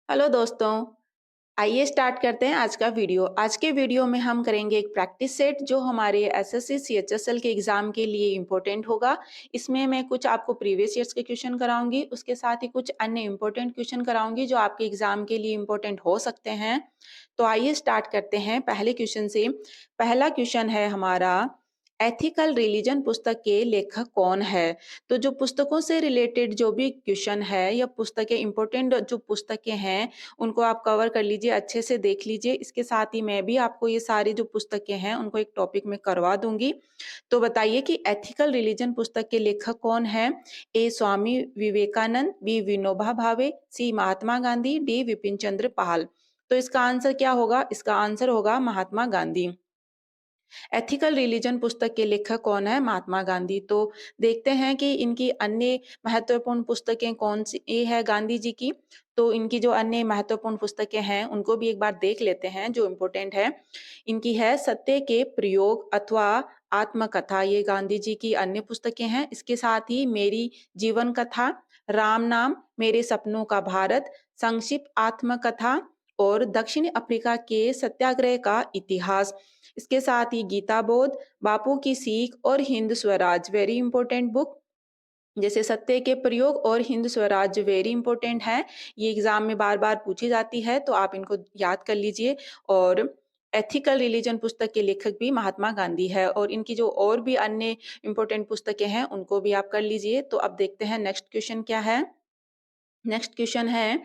Hello दोस्तों। आइए start करते हैं आज का वीडियो। आज के वीडियो में हम करेंगे एक प्रैक्टिस सेट जो हमारे एसएससी सीएचएसएल के एग्जाम के लिए इम्पोर्टेंट होगा। इसमें मैं कुछ आपको प्रीवियस ईयर्स के क्वेश्चन कराऊंगी, उसके साथ ही कुछ अन्य इम्पोर्टेंट क्वेश्चन कराऊंगी जो आपके एग्जाम के लिए इम्पोर्टेंट हो सकते हैं। तो आइए स्टार्ट करते हैं पहले क्वेश्चन से। पहला क्वेश्चन है हमारा, एथिकल रिलीजन पुस्तक के लेखक कौन है? तो जो पुस्तकों से रिलेटेड जो भी क्वेश्चन है या पुस्तकें इंपॉर्टेंट जो पुस्तकें हैं उनको आप कवर कर लीजिए, अच्छे से देख लीजिए। इसके साथ ही मैं भी आपको ये सारी जो पुस्तकें हैं उनको एक टॉपिक में करवा दूंगी। तो बताइए कि एथिकल रिलीजन पुस्तक के लेखक कौन है? ए स्वामी विवेकानंद, बी विनोबा भावे, सी महात्मा गांधी, डी विपिन चंद्र पाल। तो इसका आंसर क्या होगा? इसका आंसर होगा महात्मा गांधी। एथिकल रिलीजन पुस्तक के लेखक कौन है? महात्मा गांधी। तो देखते हैं कि इनकी अन्य महत्वपूर्ण पुस्तकें कौन सी ये है गांधी जी की। तो इनकी जो अन्य महत्वपूर्ण पुस्तकें हैं उनको भी एक बार देख लेते हैं जो इम्पोर्टेंट है। इनकी है सत्य के प्रयोग अथवा आत्मकथा, ये गांधी जी की अन्य पुस्तकें हैं। इसके साथ ही मेरी जीवन कथा, राम नाम, मेरे सपनों का भारत, संक्षिप्त आत्मकथा और दक्षिण अफ्रीका के सत्याग्रह का इतिहास। इसके साथ ही गीता बोध, बापू की सीख और Hind Swaraj, very important book. जैसे सत्य के प्रयोग और हिंद स्वराज वेरी इंपॉर्टेंट है, ये एग्जाम में बार बार पूछी जाती है तो आप इनको याद कर लीजिए। और एथिकल रिलीजन पुस्तक के लेखक भी महात्मा गांधी है और इनकी जो और भी अन्य इंपॉर्टेंट पुस्तकें हैं उनको भी आप कर लीजिए। तो अब देखते हैं नेक्स्ट क्वेश्चन क्या है। नेक्स्ट क्वेश्चन है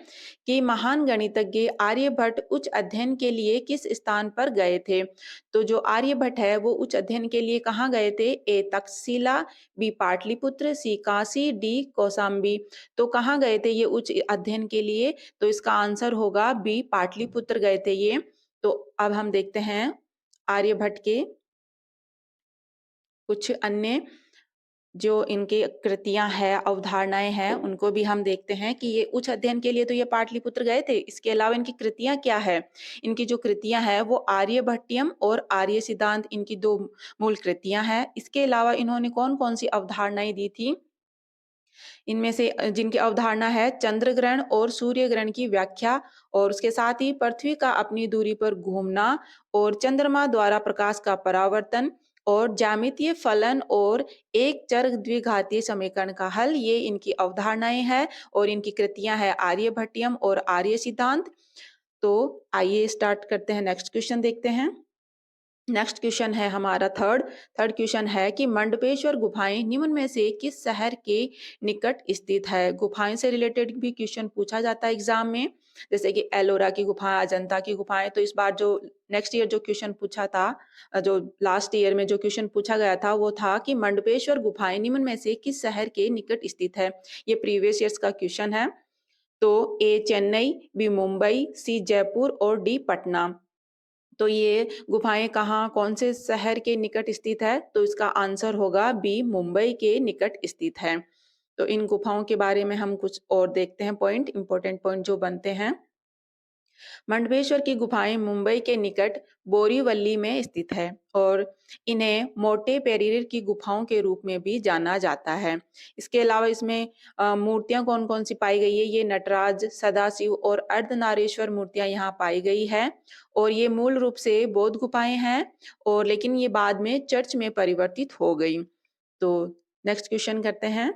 कि महान गणितज्ञ आर्यभट्ट उच्च अध्ययन के लिए किस स्थान पर गए थे? तो जो आर्यभट्ट है वो उच्च अध्ययन के लिए कहाँ गए थे? ए तक्षशिला, बी पाटलिपुत्र, सी काशी, डी कौशाम्बी। तो कहाँ गए थे ये उच्च अध्ययन के लिए? तो इसका आंसर होगा बी पाटलिपुत्र गए थे ये। तो अब हम देखते हैं आर्यभट्ट के कुछ अन्य जो इनकी कृतियां हैं, अवधारणाएं हैं, उनको भी हम देखते हैं कि ये उच्च अध्ययन के लिए तो ये पाटलिपुत्र गए थे। इसके अलावा इनकी कृतियां क्या है? इनकी जो कृतियां हैं वो आर्यभट्टियम और आर्य सिद्धांत, इनकी दो मूल कृतियां हैं। इसके अलावा इन्होंने कौन कौन सी अवधारणाएं दी थी? इनमें से जिनकी अवधारणा है चंद्र ग्रहण और सूर्य ग्रहण की व्याख्या, और उसके साथ ही पृथ्वी का अपनी दूरी पर घूमना और चंद्रमा द्वारा प्रकाश का परावर्तन और ज्यामितीय फलन और एक चर द्विघातीय समीकरण का हल, ये इनकी अवधारणाएं हैं और इनकी कृतियां हैं आर्यभट्टियम और आर्य सिद्धांत। तो आइए स्टार्ट करते हैं, नेक्स्ट क्वेश्चन देखते हैं। नेक्स्ट क्वेश्चन है हमारा थर्ड। थर्ड क्वेश्चन है कि मंडपेश्वर गुफाएं निम्न में से किस शहर के निकट स्थित है? गुफाएं से रिलेटेड भी क्वेश्चन पूछा जाता है एग्जाम में, जैसे कि एलोरा की गुफा, अजंता की गुफाएं। तो इस बार जो नेक्स्ट ईयर जो क्वेश्चन पूछा था, जो लास्ट ईयर में जो क्वेश्चन पूछा गया था वो था कि मंडपेश्वर गुफाएं निम्न में से किस शहर के निकट स्थित है? ये प्रीवियस ईयर्स का क्वेश्चन है। तो ए चेन्नई, बी मुंबई, सी जयपुर और डी पटना। तो ये गुफाएं कहाँ, कौन से शहर के निकट स्थित है? तो इसका आंसर होगा बी मुंबई के निकट स्थित है। तो इन गुफाओं के बारे में हम कुछ और देखते हैं पॉइंट, इंपॉर्टेंट पॉइंट जो बनते हैं। मंडपेश्वर की गुफाएं मुंबई के निकट बोरीवली में स्थित है और इन्हें मोटे पेरियर की गुफाओं के रूप में भी जाना जाता है। इसके अलावा इसमें मूर्तियां कौन कौन सी पाई गई है? ये नटराज, सदाशिव और अर्धनारीश्वर मूर्तियां यहाँ पाई गई है और ये मूल रूप से बौद्ध गुफाएं हैं, और लेकिन ये बाद में चर्च में परिवर्तित हो गई। तो नेक्स्ट क्वेश्चन करते हैं।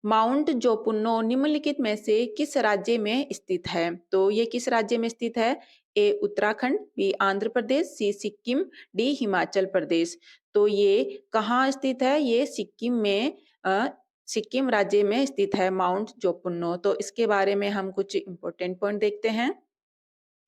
माउंट जोपुन्नो निम्नलिखित में से किस राज्य में स्थित है? तो ये किस राज्य में स्थित है? ए उत्तराखंड, बी आंध्र प्रदेश, सी सिक्किम, डी हिमाचल प्रदेश। तो ये कहाँ स्थित है? ये सिक्किम में सिक्किम राज्य में स्थित है माउंट जोपुन्नो। तो इसके बारे में हम कुछ इंपॉर्टेंट पॉइंट देखते हैं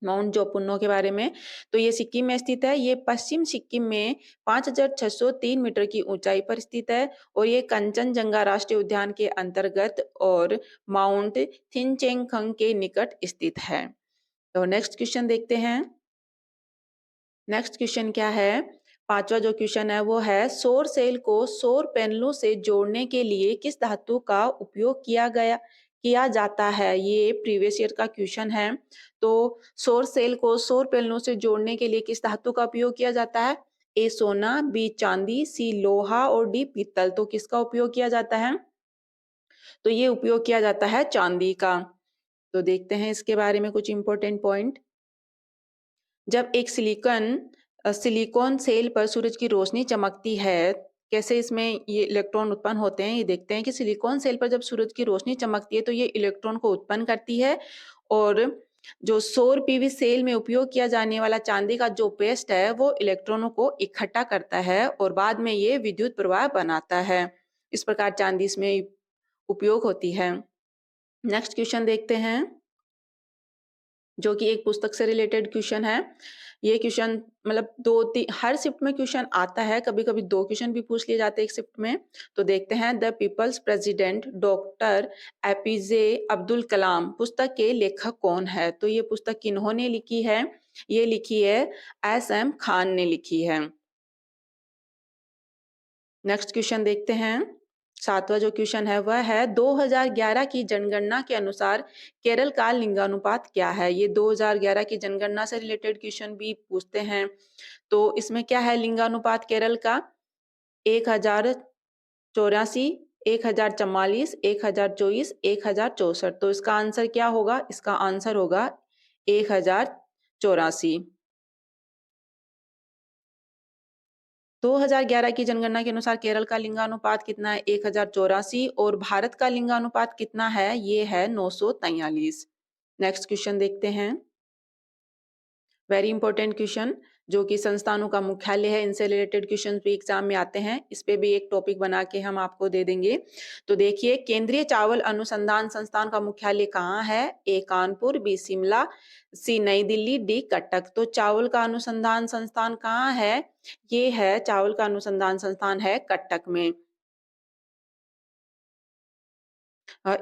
माउंट जोपुन्नो के बारे में। तो ये सिक्किम में स्थित है, ये पश्चिम सिक्किम में 5,603 मीटर की ऊंचाई पर स्थित है और ये कंचनजंगा राष्ट्रीय उद्यान के अंतर्गत और माउंट थिनचेंगखंग के निकट स्थित है। तो नेक्स्ट क्वेश्चन देखते हैं। नेक्स्ट क्वेश्चन क्या है? पांचवा जो क्वेश्चन है वो है, सौर सेल को सौर पैनलों से जोड़ने के लिए किस धातु का उपयोग किया जाता है? ये प्रीवियस ईयर का क्वेश्चन है। तो सौर सेल को सौर पैनलों से जोड़ने के लिए किस धातु का उपयोग किया जाता है? ए सोना, बी चांदी, सी लोहा और डी पीतल। तो किसका उपयोग किया जाता है? तो ये उपयोग किया जाता है चांदी का। तो देखते हैं इसके बारे में कुछ इंपॉर्टेंट पॉइंट। जब एक सिलिकॉन सेल पर सूरज की रोशनी चमकती है, कैसे इसमें ये इलेक्ट्रॉन उत्पन्न होते हैं, ये देखते हैं कि सिलिकॉन सेल पर जब सूरज की रोशनी चमकती है तो ये इलेक्ट्रॉन को उत्पन्न करती है। और जो सौर पीवी सेल में उपयोग किया जाने वाला चांदी का जो पेस्ट है वो इलेक्ट्रॉनों को इकट्ठा करता है और बाद में ये विद्युत प्रवाह बनाता है। इस प्रकार चांदी इसमें उपयोग होती है। नेक्स्ट क्वेश्चन देखते हैं, जो कि एक पुस्तक से रिलेटेड क्वेश्चन है। ये क्वेश्चन मतलब हर शिफ्ट में क्वेश्चन आता है, कभी कभी 2 क्वेश्चन भी पूछ लिए जाते हैं एक शिफ्ट में। तो देखते हैं, the people's president doctor APJ Abdul Kalam पुस्तक के लेखक कौन है? तो ये पुस्तक किन्होंने लिखी है? ये लिखी है एस एम खान ने लिखी है। नेक्स्ट क्वेश्चन देखते हैं, 7वां जो क्वेश्चन है वह है 2011 की जनगणना के अनुसार केरल का लिंगानुपात क्या है? ये 2011 की जनगणना से रिलेटेड क्वेश्चन भी पूछते हैं। तो इसमें क्या है लिंगानुपात केरल का? 1084, 1044, 1024, 1064। तो इसका आंसर क्या होगा? इसका आंसर होगा 1084। 2011 की जनगणना के अनुसार केरल का लिंगानुपात कितना है? 1084। और भारत का लिंगानुपात कितना है? ये है 943। नेक्स्ट क्वेश्चन देखते हैं, वेरी इंपॉर्टेंट क्वेश्चन, जो कि संस्थानों का मुख्यालय है, इनसे रिलेटेड क्वेश्चन भी एग्जाम में आते हैं। इस पे भी एक टॉपिक बना के हम आपको दे देंगे। तो देखिए, केंद्रीय चावल अनुसंधान संस्थान का मुख्यालय कहाँ है? ए कानपुर, बी शिमला, सी नई दिल्ली, डी कटक। तो चावल का अनुसंधान संस्थान कहाँ है? ये है, चावल का अनुसंधान संस्थान है कटक में।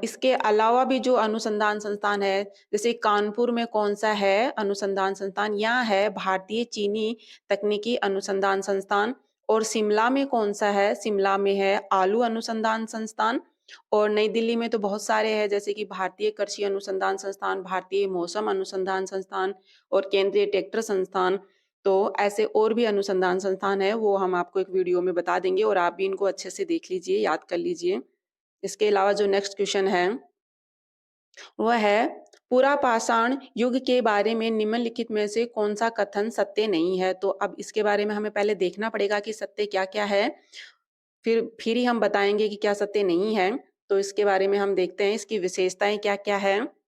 इसके अलावा भी जो अनुसंधान संस्थान है, जैसे कानपुर में कौन सा है अनुसंधान संस्थान? यहाँ है भारतीय चीनी तकनीकी अनुसंधान संस्थान। और शिमला में कौन सा है? शिमला में है आलू अनुसंधान संस्थान। और नई दिल्ली में तो बहुत सारे हैं, जैसे कि भारतीय कृषि अनुसंधान संस्थान, भारतीय मौसम अनुसंधान संस्थान और केंद्रीय ट्रैक्टर संस्थान। तो ऐसे और भी अनुसंधान संस्थान है, वो हम आपको एक वीडियो में बता देंगे और आप भी इनको अच्छे से देख लीजिए, याद कर लीजिए। इसके अलावा जो नेक्स्ट क्वेश्चन है वह है, पूरा पाषाण युग के बारे में निम्नलिखित में से कौन सा कथन सत्य नहीं है? तो अब इसके बारे में हमें पहले देखना पड़ेगा कि सत्य क्या क्या है, फिर ही हम बताएंगे कि क्या सत्य नहीं है। तो इसके बारे में हम देखते हैं, इसकी विशेषताएं क्या क्या है।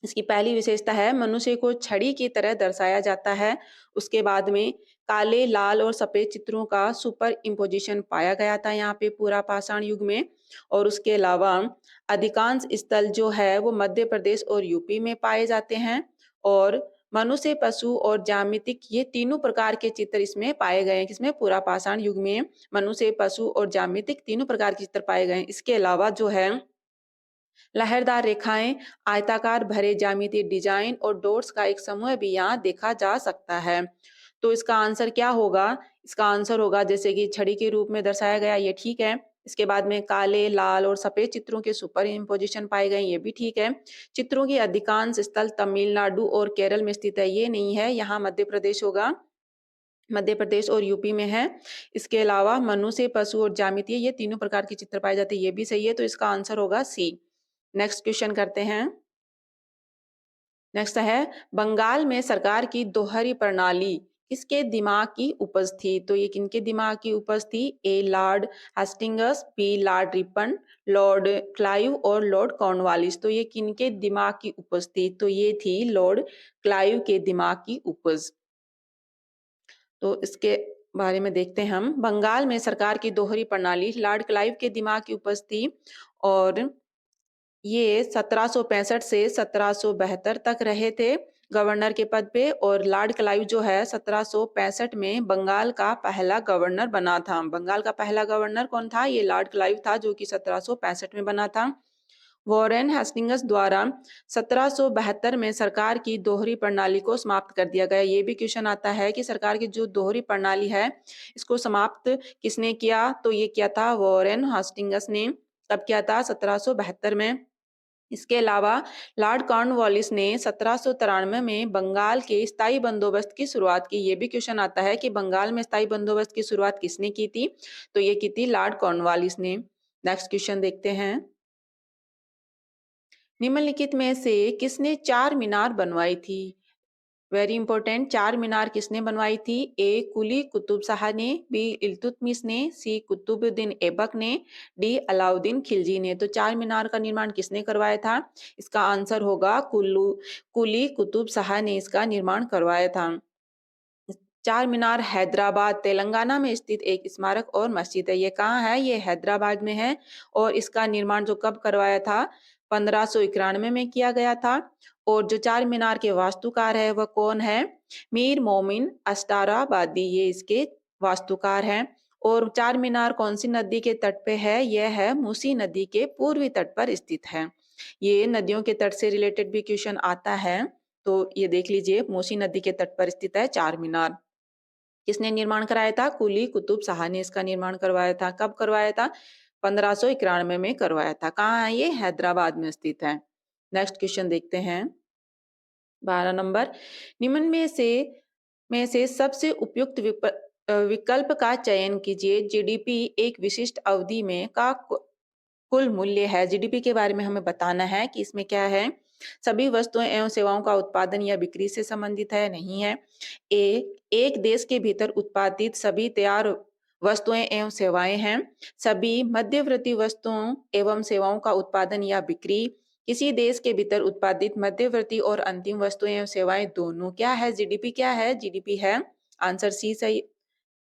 इसकी पहली विशेषता है, मनुष्य को छड़ी की तरह दर्शाया जाता है। उसके बाद में काले, लाल और सफेद चित्रों का सुपर इम्पोजिशन पाया गया था यहाँ पे पूरा पाषाण युग में। और उसके अलावा अधिकांश स्थल जो है वो मध्य प्रदेश और यूपी में पाए जाते हैं। और मनुष्य, पशु और ज्यामितिक, ये तीनों प्रकार के चित्र इसमें पाए गए हैं। किसमें? पूरा पाषाण युग में मनुष्य, पशु और ज्यामितिक तीनों प्रकार के चित्र पाए गए हैं। इसके अलावा जो है लहरदार रेखाएं, आयताकार भरे ज्यामितीय डिजाइन और डॉट्स का एक समूह भी यहाँ देखा जा सकता है। तो इसका आंसर क्या होगा? इसका आंसर होगा, जैसे कि छड़ी के रूप में दर्शाया गया, ये ठीक है। इसके बाद में काले, लाल और सफेद चित्रों के सुपर इम्पोजिशन पाए गए, ये भी ठीक है। चित्रों के अधिकांश स्थल तमिलनाडु और केरल में स्थित है, ये नहीं है, यहाँ मध्य प्रदेश होगा, मध्य प्रदेश और यूपी में है। इसके अलावा मनुष्य, पशु और ज्यामितीय, ये तीनों प्रकार के चित्र पाए जाते हैं, ये भी सही है। तो इसका आंसर होगा सी। नेक्स्ट क्वेश्चन करते हैं। नेक्स्ट है, बंगाल में सरकार की दोहरी प्रणाली किसके दिमाग की उपज थी? तो ये किनके दिमाग की उपज थी? A Lord Hastings, B Lord Ripon, Lord Clive और लॉर्ड कॉर्नवालिस। तो ये किनके दिमाग की उपज थी? तो ये थी लॉर्ड क्लाइव के दिमाग की उपज। तो इसके बारे में देखते हैं हम। बंगाल में सरकार की दोहरी प्रणाली लॉर्ड क्लाइव के दिमाग की उपज थी। और ये 1765 से 1772 तक रहे थे गवर्नर के पद पे। और लॉर्ड क्लाइव जो है 1765 में बंगाल का पहला गवर्नर बना था। बंगाल का पहला गवर्नर कौन था? ये लॉर्ड क्लाइव था, जो कि 1765 में बना था। वॉरेन हेस्टिंग्स द्वारा 1772 में सरकार की दोहरी प्रणाली को समाप्त कर दिया गया। ये भी क्वेश्चन आता है कि सरकार की जो दोहरी प्रणाली है इसको समाप्त किसने किया? तो ये किया था वॉरेन हेस्टिंग्स ने। तब किया था 1772 में। इसके अलावा लॉर्ड कॉर्नवालिस ने 1793 में बंगाल के स्थायी बंदोबस्त की शुरुआत की। ये भी क्वेश्चन आता है कि बंगाल में स्थायी बंदोबस्त की शुरुआत किसने की थी? तो ये की थी लॉर्ड कॉर्नवालिस ने। नेक्स्ट क्वेश्चन देखते हैं। निम्नलिखित में से किसने चार मीनार बनवाई थी? वेरी इंपॉर्टेंट, चार मीनार किसने बनवाई थी? ए कुली कुतुब शाह ने, बी इल्तुतमिश ने, सी कुतुबुद्दीन ऐबक ने, डी अलाउद्दीन खिलजी ने। तो चार मीनार का निर्माण किसने करवाया था? इसका आंसर होगा कुली कुतुब शाह ने इसका निर्माण करवाया था। चार मीनार हैदराबाद, तेलंगाना में स्थित एक स्मारक और मस्जिद है। ये कहाँ है? ये हैदराबाद में है और इसका निर्माण जो कब करवाया था? 1591 में किया गया था। और जो चार मीनार के वास्तुकार है वह कौन है? मीर मोमिन अस्टाराबादी, ये इसके वास्तुकार हैं। और चार मीनार कौन सी नदी के तट पे है? यह है मूसी नदी के पूर्वी तट पर स्थित है। ये नदियों के तट से रिलेटेड भी क्वेश्चन आता है, तो ये देख लीजिए, मूसी नदी के तट पर स्थित है चार मीनार। किसने निर्माण कराया था? कुली कुतुब शाह ने इसका निर्माण करवाया था। कब करवाया था? 1591 में करवाया था। कहाँ है ये? हैदराबाद में स्थित है। नेक्स्ट क्वेश्चन देखते हैं। 12 नंबर, निम्न में से सबसे उपयुक्त विकल्प का चयन कीजिए। जीडीपी एक विशिष्ट अवधि में का कुल मूल्य है। जीडीपी के बारे में हमें बताना है कि इसमें क्या है? सभी वस्तुएं एवं सेवाओं का उत्पादन या बिक्री से संबंधित है? नहीं है। एक देश के भीतर उत्पादित सभी तैयार वस्तुएं एवं सेवाएं हैं। सभी मध्यवर्ती वस्तुओं एवं सेवाओं का उत्पादन या बिक्री। किसी देश के भीतर उत्पादित मध्यवर्ती और अंतिम वस्तुएं एवं सेवाएं दोनों क्या है? जीडीपी क्या है? जीडीपी है। आंसर सी सही,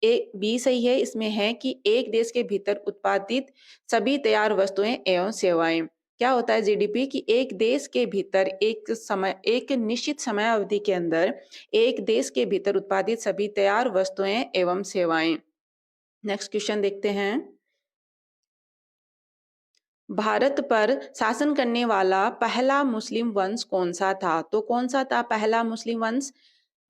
ए बी सही है। इसमें है कि एक देश के भीतर उत्पादित सभी तैयार वस्तुएं एवं सेवाएं। क्या होता है जीडीपी? कि एक देश के भीतर एक निश्चित समय अवधि के अंदर एक देश के भीतर उत्पादित सभी तैयार वस्तुएं एवं सेवाएं। नेक्स्ट क्वेश्चन देखते हैं। भारत पर शासन करने वाला पहला मुस्लिम वंश कौन सा था? तो कौन सा था पहला मुस्लिम वंश?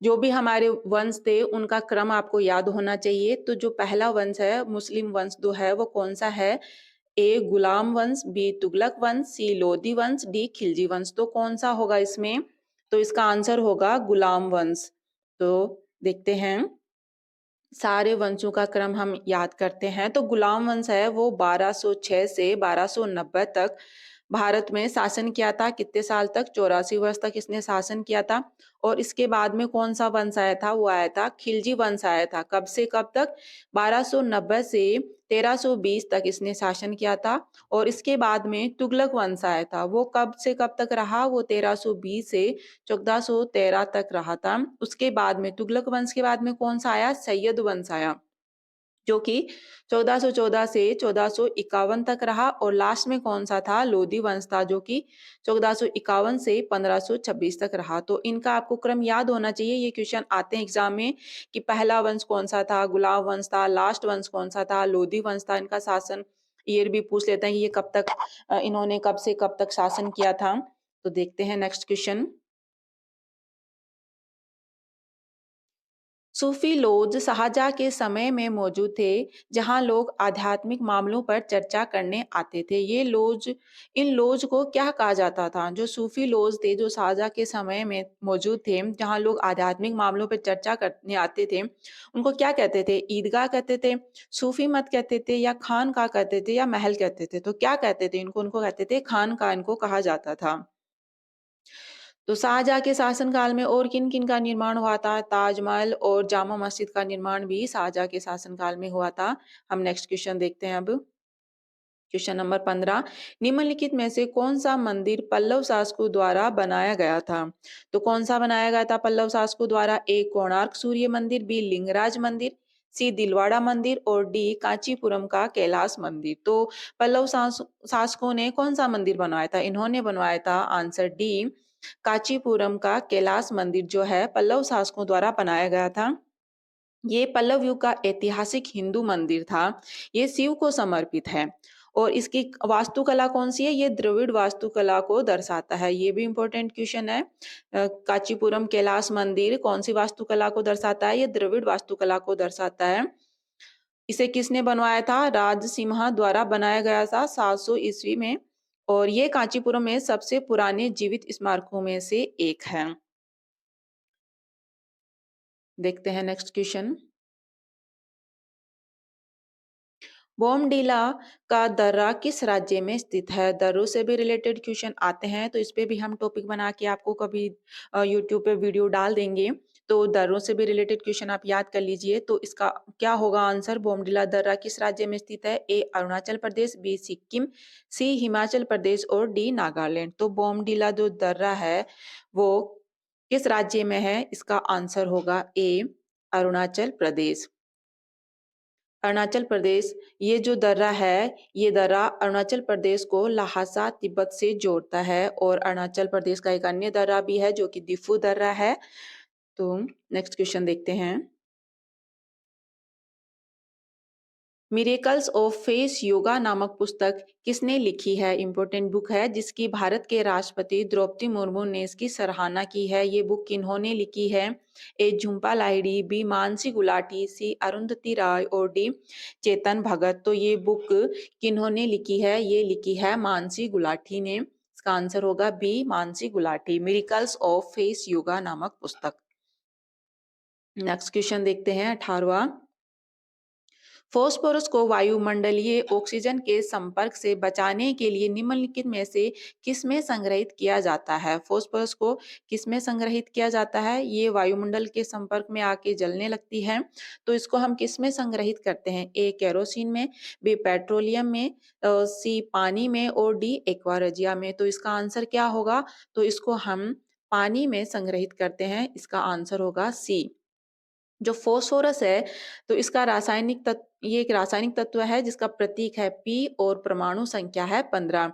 जो भी हमारे वंश थे उनका क्रम आपको याद होना चाहिए। तो जो पहला वंश है, मुस्लिम वंश जो है, वो कौन सा है? ए गुलाम वंश, बी तुगलक वंश, सी लोधी वंश, डी खिलजी वंश। तो कौन सा होगा इसमें? तो इसका आंसर होगा गुलाम वंश। तो देखते हैं, सारे वंशों का क्रम हम याद करते हैं। तो गुलाम वंश है वो 1206 से 1290 तक भारत में शासन किया था। कितने साल तक? 84 वर्ष तक इसने शासन किया था। और इसके बाद में कौन सा वंश आया था? वो आया था खिलजी वंश आया था। कब से कब तक? 1290 से 1320 तक इसने शासन किया था। और इसके बाद में तुगलक वंश आया था। वो कब से कब तक रहा? वो 1320 से 1413 तक रहा था। उसके बाद में तुगलक वंश के बाद में कौन सा आया? सैयद वंश आया, जो कि 1414 से 1451 तक रहा। और लास्ट में कौन सा था? लोधी वंश था, जो कि 1451 से 1526 तक रहा। तो इनका आपको क्रम याद होना चाहिए। ये क्वेश्चन आते हैं एग्जाम में कि पहला वंश कौन सा था, गुलाम वंश था, लास्ट वंश कौन सा था, लोधी वंश था। इनका शासन ईयर भी पूछ लेते हैं कि ये कब तक इन्होंने कब से कब तक शासन किया था। तो देखते हैं नेक्स्ट क्वेश्चन। सूफी लॉज शाहजहाँ के समय में मौजूद थे, जहां लोग आध्यात्मिक मामलों पर चर्चा करने आते थे। ये लॉज, इन लॉज को क्या कहा जाता था? जो सूफी लॉज थे जो शाहजहाँ के समय में मौजूद थे, जहां लोग आध्यात्मिक मामलों पर चर्चा करने आते थे, उनको क्या कहते थे? ईदगाह कहते थे, सूफी मत कहते थे, या खानका कहते थे, या महल कहते थे? तो क्या कहते थे इनको? उनको कहते थे खानका, इनको कहा जाता था। तो शाहजहाँ के शासनकाल में और किन-किन का निर्माण हुआ था? ताजमहल और जामा मस्जिद का निर्माण भी शाहजहाँ के शासनकाल में हुआ था। हम नेक्स्ट क्वेश्चन देखते हैं अब। क्वेश्चन नंबर 15, निम्नलिखित में से कौन सा मंदिर पल्लव शासकों द्वारा बनाया गया था? तो कौन सा बनाया गया था पल्लव शासकों द्वारा? ए कोणार्क सूर्य मंदिर, बी लिंगराज मंदिर, सी दिलवाड़ा मंदिर, और डी कांचीपुरम का कैलाश मंदिर। तो पल्लव शासकों ने कौन सा मंदिर बनवाया था? इन्होंने बनवाया था, आंसर डी, कांचीपुरम का कैलाश मंदिर जो है पल्लव शासकों द्वारा बनाया गया था। ये पल्लव युग का ऐतिहासिक हिंदू मंदिर था। ये शिव को समर्पित है। और इसकी वास्तुकला कौन सी है? ये द्रविड़ वास्तुकला को दर्शाता है। ये भी इंपॉर्टेंट क्वेश्चन है। कांचीपुरम कैलाश मंदिर कौन सी वास्तुकला को दर्शाता है? ये द्रविड़ वास्तुकला को दर्शाता है। इसे किसने बनवाया था? राजसिम्हा द्वारा बनाया गया था 700 ईस्वी में। और ये कांचीपुरम में सबसे पुराने जीवित स्मारकों में से एक है। देखते हैं नेक्स्ट क्वेश्चन। बोमडीला का दर्रा किस राज्य में स्थित है? दर्रों से भी रिलेटेड क्वेश्चन आते हैं, तो इस पे भी हम टॉपिक बना के आपको कभी यूट्यूब पे वीडियो डाल देंगे। तो दर्रों से भी रिलेटेड क्वेश्चन आप याद कर लीजिए। तो इसका क्या होगा आंसर? बोमडीला दर्रा किस राज्य में स्थित है? ए अरुणाचल प्रदेश, बी सिक्किम, सी हिमाचल प्रदेश और डी नागालैंड। तो बोमडीला जो दर्रा है वो किस राज्य में है? इसका आंसर होगा ए अरुणाचल प्रदेश। अरुणाचल प्रदेश, ये जो दर्रा है, ये दर्रा अरुणाचल प्रदेश को ल्हासा तिब्बत से जोड़ता है और अरुणाचल प्रदेश का एक अन्य दर्रा भी है जो कि दिफू दर्रा है। तो नेक्स्ट क्वेश्चन देखते हैं। मिरेकल्स ऑफ फेस योगा नामक पुस्तक किसने लिखी है? इंपॉर्टेंट बुक है जिसकी भारत के राष्ट्रपति द्रौपदी मुर्मू ने इसकी सराहना की है। ये बुक किन्होंने लिखी है? ए झुम्पा लाहिड़ी, बी मानसी गुलाटी, सी अरुंधति राय और डी चेतन भगत। तो ये बुक किन्होंने लिखी है? ये लिखी है मानसी गुलाटी ने। इसका आंसर होगा B Mansi Gulati, miracles of face yoga नामक पुस्तक। नेक्स्ट क्वेश्चन देखते हैं 18वां। फास्फोरस को वायुमंडलीय ऑक्सीजन के संपर्क से बचाने के लिए निम्नलिखित में से किसमें संग्रहित किया जाता है? फास्फोरस को किसमें संग्रहित किया जाता है? ये वायुमंडल के संपर्क में आके जलने लगती है, तो इसको हम किसमें संग्रहित करते हैं? ए केरोसिन में, बी पेट्रोलियम में, सी पानी में और डी एक्वारिजिया में। तो इसका आंसर क्या होगा? तो इसको हम पानी में संग्रहित करते हैं। इसका आंसर होगा सी। जो फास्फोरस है, तो इसका रासायनिक तत्व, ये एक रासायनिक तत्व है जिसका प्रतीक है पी और परमाणु संख्या है 15।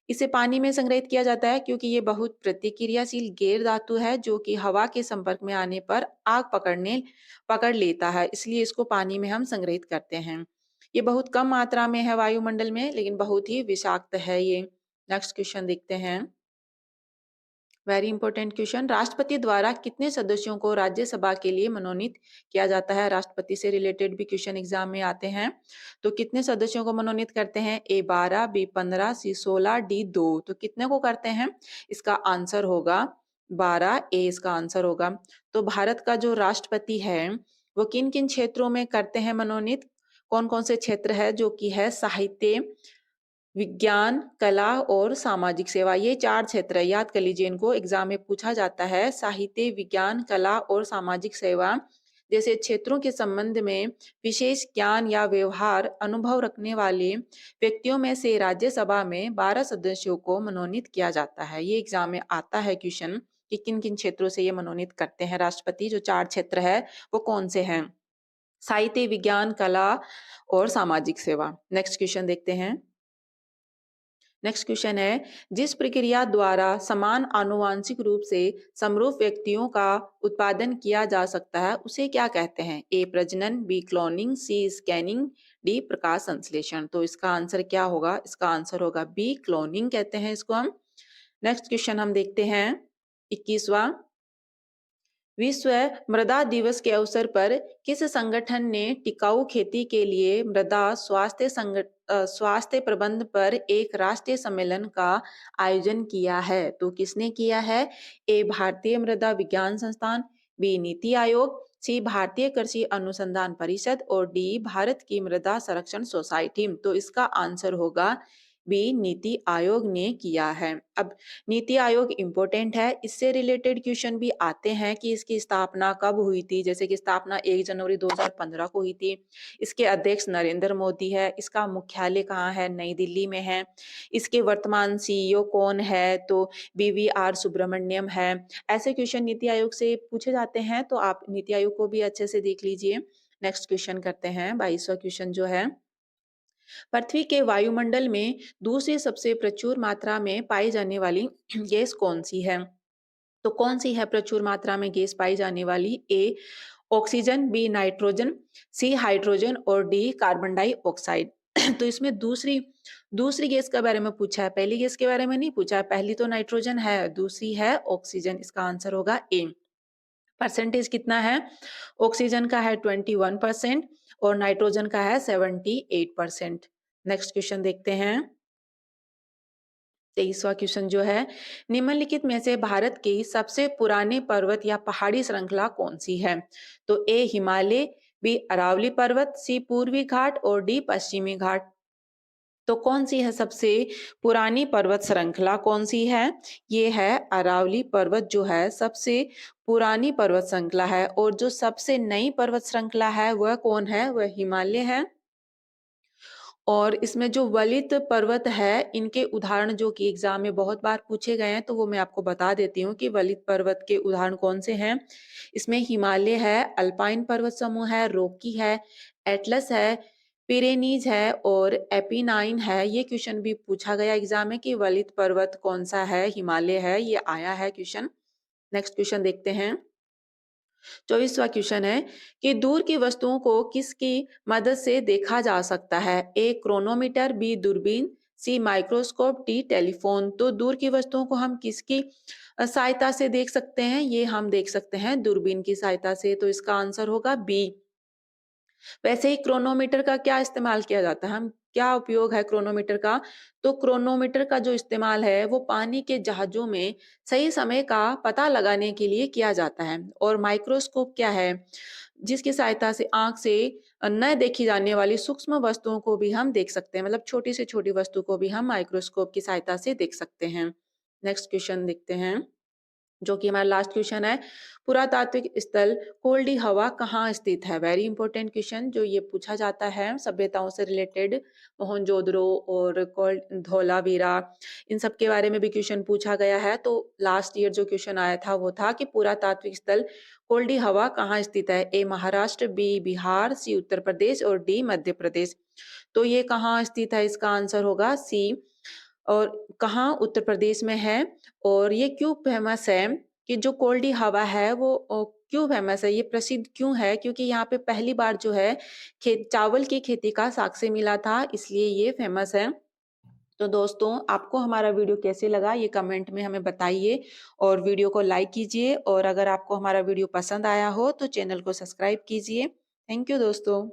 इसे पानी में संग्रहित किया जाता है क्योंकि ये बहुत प्रतिक्रियाशील गैर धातु है जो कि हवा के संपर्क में आने पर आग पकड़ लेता है, इसलिए इसको पानी में हम संग्रहित करते हैं। ये बहुत कम मात्रा में है वायुमंडल में, लेकिन बहुत ही विषाक्त है ये। नेक्स्ट क्वेश्चन देखते हैं। Very important question. राष्ट्रपति द्वारा कितने सदस्यों को राज्यसभा के लिए मनोनीत किया जाता है? राष्ट्रपति से रिलेटेड भी क्वेश्चन एग्जाम में आते हैं। तो कितने सदस्यों को मनोनीत करते हैं? ए 12, बी 15, सी 16, डी 2। तो कितने को करते हैं? इसका आंसर होगा 12, ए इसका आंसर होगा। तो भारत का जो राष्ट्रपति है वो किन किन क्षेत्रों में करते हैं मनोनीत? कौन कौन से क्षेत्र है? जो कि है साहित्य, विज्ञान, कला और सामाजिक सेवा। ये 4 क्षेत्र है, याद कर लीजिए इनको, एग्जाम में पूछा जाता है। साहित्य, विज्ञान, कला और सामाजिक सेवा जैसे क्षेत्रों के संबंध में विशेष ज्ञान या व्यवहार अनुभव रखने वाले व्यक्तियों में से राज्यसभा में 12 सदस्यों को मनोनीत किया जाता है। ये एग्जाम में आता है क्वेश्चन कि किन किन क्षेत्रों से ये मनोनीत करते हैं राष्ट्रपति। जो 4 क्षेत्र है वो कौन से हैं? साहित्य, विज्ञान, कला और सामाजिक सेवा। नेक्स्ट क्वेश्चन देखते हैं। नेक्स्ट क्वेश्चन है, जिस प्रक्रिया द्वारा समान आनुवांशिक रूप से समरूप व्यक्तियों का उत्पादन किया जा सकता है उसे क्या कहते हैं? ए प्रजनन, बी क्लोनिंग, सी स्कैनिंग, डी प्रकाश संश्लेषण। तो इसका आंसर क्या होगा? इसका आंसर होगा बी क्लोनिंग कहते हैं इसको हम। नेक्स्ट क्वेश्चन हम देखते हैं 21वां। विश्व मृदा दिवस के अवसर पर किस संगठन ने टिकाऊ खेती के लिए मृदा स्वास्थ्य प्रबंध पर एक राष्ट्रीय सम्मेलन का आयोजन किया है? तो किसने किया है? ए भारतीय मृदा विज्ञान संस्थान, बी नीति आयोग, सी भारतीय कृषि अनुसंधान परिषद और डी भारत की मृदा संरक्षण सोसाइटी। तो इसका आंसर होगा बी नीति आयोग ने किया है। अब नीति आयोग इम्पोर्टेंट है, इससे रिलेटेड क्वेश्चन भी आते हैं कि इसकी स्थापना कब हुई थी। जैसे कि स्थापना 1 जनवरी 2015 को हुई थी। इसके अध्यक्ष नरेंद्र मोदी है। इसका मुख्यालय कहाँ है? नई दिल्ली में है। इसके वर्तमान सीईओ कौन है? तो बीवीआर सुब्रमण्यम है। ऐसे क्वेश्चन नीति आयोग से पूछे जाते हैं, तो आप नीति आयोग को भी अच्छे से देख लीजिए। नेक्स्ट क्वेश्चन करते हैं 22वां क्वेश्चन जो है, पृथ्वी के वायुमंडल में दूसरी सबसे प्रचुर मात्रा में पाई जाने वाली गैस कौन सी है? तो कौन सी है प्रचुर मात्रा में गैस पाई जाने वाली? A oxygen, B nitrogen, C hydrogen और डी कार्बन डाइऑक्साइड। तो इसमें दूसरी दूसरी गैस के बारे में पूछा है, पहली गैस के बारे में नहीं पूछा है। पहली तो नाइट्रोजन है, दूसरी है ऑक्सीजन। इसका आंसर होगा ए। परसेंटेज कितना है? ऑक्सीजन का है 21% और नाइट्रोजन का है 78%। नेक्स्ट क्वेश्चन देखते हैं 23वां क्वेश्चन जो है, निम्नलिखित में से भारत की सबसे पुराने पर्वत या पहाड़ी श्रृंखला कौन सी है? तो ए हिमालय, बी अरावली पर्वत, सी पूर्वी घाट और डी पश्चिमी घाट। तो कौन सी है सबसे पुरानी पर्वत श्रृंखला, कौन सी है? ये है अरावली पर्वत जो है सबसे पुरानी पर्वत श्रृंखला है। और जो सबसे नई पर्वत श्रृंखला है वह कौन है? वह हिमालय है। और इसमें जो वलित पर्वत है, इनके उदाहरण जो कि एग्जाम में बहुत बार पूछे गए हैं, तो वो मैं आपको बता देती हूँ कि वलित पर्वत के उदाहरण कौन से हैं। इसमें हिमालय है, अल्पाइन पर्वत समूह है, रॉकी है, एटलस है, पिरेनीज है और एपिनाइन है। ये क्वेश्चन भी पूछा गया एग्जाम में कि वलित पर्वत कौन सा है, हिमालय है, ये आया है क्वेश्चन। नेक्स्ट क्वेश्चन देखते हैं। 24वां क्वेश्चन है कि दूर की वस्तुओं को किसकी मदद से देखा जा सकता है? ए क्रोनोमीटर, बी दूरबीन, सी माइक्रोस्कोप, डी टेलीफोन। तो दूर की वस्तुओं को हम किसकी सहायता से देख सकते हैं? ये हम देख सकते हैं दूरबीन की सहायता से। तो इसका आंसर होगा बी। वैसे ही क्रोनोमीटर का क्या इस्तेमाल किया जाता है? हम क्या उपयोग है क्रोनोमीटर का? तो क्रोनोमीटर का जो इस्तेमाल है वो पानी के जहाजों में सही समय का पता लगाने के लिए किया जाता है। और माइक्रोस्कोप क्या है? जिसकी सहायता से आंख से न देखी जाने वाली सूक्ष्म वस्तुओं को भी हम देख सकते हैं। मतलब छोटी से छोटी वस्तु को भी हम माइक्रोस्कोप की सहायता से देख सकते हैं। नेक्स्ट क्वेश्चन देखते हैं, जो कि हमारा लास्ट क्वेश्चन है। पुरातात्विक स्थल कोल्डी हवा कहाँ स्थित है? वेरी इंपॉर्टेंट क्वेश्चन जो ये पूछा जाता है सभ्यताओं से रिलेटेड। मोहनजोदड़ो और धौलावीरा, इन सब के बारे में भी क्वेश्चन पूछा गया है। तो लास्ट ईयर जो क्वेश्चन आया था वो था कि पुरातात्विक स्थल कोल्डी हवा कहाँ स्थित है? ए महाराष्ट्र, बी बिहार, सी उत्तर प्रदेश और डी मध्य प्रदेश। तो ये कहाँ स्थित है? इसका आंसर होगा सी। और कहाँ? उत्तर प्रदेश में है। और ये क्यों फेमस है कि जो कोल्डी हवा है वो क्यों फेमस है, ये प्रसिद्ध क्यों है? क्योंकि यहाँ पे पहली बार जो है खेत चावल की खेती का साक्ष्य मिला था, इसलिए ये फेमस है। तो दोस्तों, आपको हमारा वीडियो कैसे लगा ये कमेंट में हमें बताइए और वीडियो को लाइक कीजिए। और अगर आपको हमारा वीडियो पसंद आया हो तो चैनल को सब्सक्राइब कीजिए। थैंक यू दोस्तों।